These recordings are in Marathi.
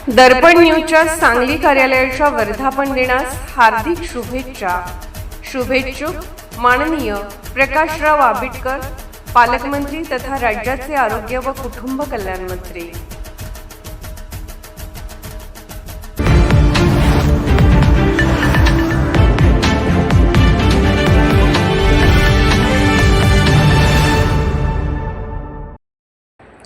दर्पण न्यूजच्या सांगली कार्यालयाच्या वर्धापन दिनास हार्दिक शुभेच्छा. शुभेच्छुक माननीय प्रकाशराव आबिटकर, पालकमंत्री तथा राज्याचे आरोग्य व कुटुंब कल्याण मंत्री.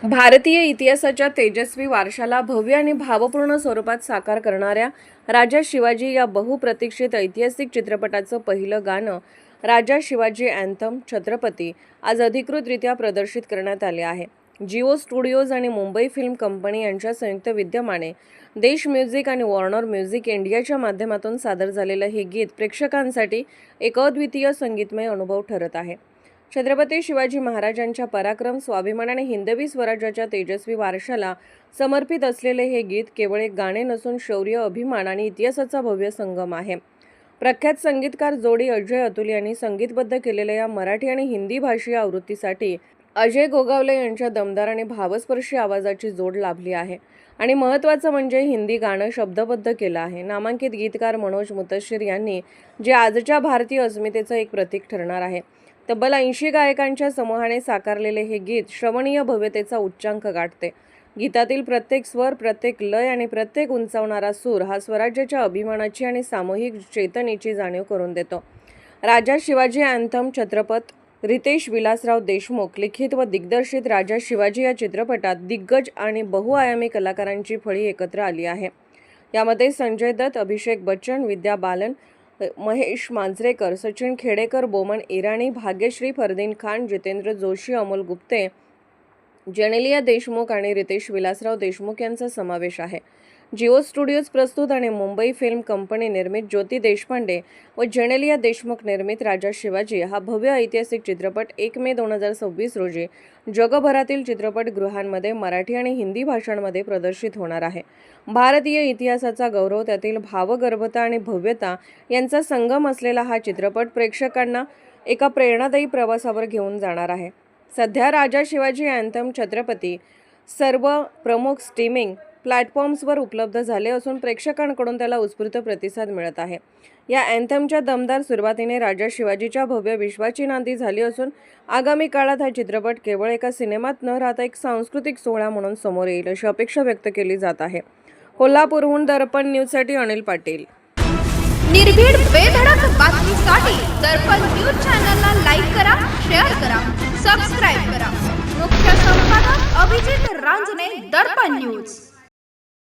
भारतीय इतिहासाच्या तेजस्वी वारशाला भव्य आणि भावपूर्ण स्वरूपात साकार करणाऱ्या राजा शिवाजी या बहुप्रतीक्षित ऐतिहासिक चित्रपटाचं पहिलं गाणं राजा शिवाजी अँथम छत्रपती आज अधिकृतरित्या प्रदर्शित करण्यात आले आहे. जिओ स्टुडिओज आणि मुंबई फिल्म कंपनी यांच्या संयुक्त विद्यमाने देश म्युझिक आणि वॉर्नर म्युझिक इंडियाच्या माध्यमातून सादर झालेलं हे गीत प्रेक्षकांसाठी एक अद्वितीय संगीतमय अनुभव ठरत आहे. छत्रपती शिवाजी महाराजांच्या पराक्रम, स्वाभिमान आणि हिंदवी स्वराज्याच्या तेजस्वी वारशाला समर्पित असलेले हे गीत केवळ एक गाणे नसून शौर्य, अभिमान आणि इतिहासाचा भव्य संगम आहे. प्रख्यात संगीतकार जोडी अजय अतुल यांनी संगीतबद्ध केलेल्या या मराठी आणि हिंदी भाषीय आवृत्तीसाठी अजय गोगावले यांच्या दमदार आणि भावस्पर्शी आवाजाची जोड लाभली आहे. आणि महत्त्वाचं म्हणजे हिंदी गाणं शब्दबद्ध केलं आहे. नामांकित गीतकार मनोज मुतशिर यांनी, जे आजच्या भारतीय अस्मितेचं एक प्रतीक ठरणार आहे. तब्बल 80 गायकांच्या समूहाने साकारलेले हे गीत श्रवणीय भव्यतेचा उच्चांक गाठते. गीतातील प्रत्येक स्वर, प्रत्येक लय आणि प्रत्येक उंचावणारा सूर हा स्वराज्याच्या अभिमानाची आणि सामूहिक चेतनेची जाणीव करून देतो. राजा शिवाजी अँथम छत्रपत रितेश विलासराव देशमुख लिखित व दिग्दर्शित राजा शिवाजी या चित्रपटात दिग्गज आणि बहुआयामी कलाकारांची फळी एकत्र आली आहे. यामध्ये संजय दत्त, अभिषेक बच्चन, विद्या बालन, महेश मांजरेकर, सचिन खेडेकर, बोमन इराणी, भाग्यश्री, फरदीन खान, जितेंद्र जोशी, अमोल गुप्ते, जेनेलिया देशमुख आणि रितेश विलासराव देशमुख यांचा समावेश आहे. जिओ स्टुडिओज प्रस्तुत आणि मुंबई फिल्म कंपनी निर्मित ज्योती देशपांडे व जेनेलिया देशमुख निर्मित राजा शिवाजी हा भव्य ऐतिहासिक चित्रपट 1 मे 2026 रोजी जगभरातील चित्रपटगृहांमध्ये मराठी आणि हिंदी भाषांमध्ये प्रदर्शित होणार आहे. भारतीय इतिहासाचा गौरव, त्यातील भावगर्भता आणि भव्यता यांचा संगम असलेला हा चित्रपट प्रेक्षकांना एका प्रेरणादायी प्रवासावर घेऊन जाणार आहे. सध्या राजा शिवाजी अँथम छत्रपती सर्व प्रमुख स्ट्रीमिंग प्लॅटफॉर्म्सवर उपलब्ध झाले असून प्रेक्षकांकडून त्याला उत्स्फूर्त प्रतिसाद मिळत आहे. या अँथमच्या दमदार सुरुवातीने राजा शिवाजीच्या भव्य विश्वाची नांदी झाली असून आगामी काळात हा चित्रपट केवळ एका सिनेमात न राहता एक सांस्कृतिक सोहळा म्हणून समोर येईल अशी अपेक्षा व्यक्त केली जात आहे. कोल्हापूरहून दर्पण न्यूजसाठी अनिल पाटील. निर्भीड बेधडक बातमीसाठी दर्पण न्यूज चॅनलला लाईक करा, शेअर करा, सबस्क्राईब करा. मुख्य संपादक अभिजित रांजणे, दर्पण न्यूज.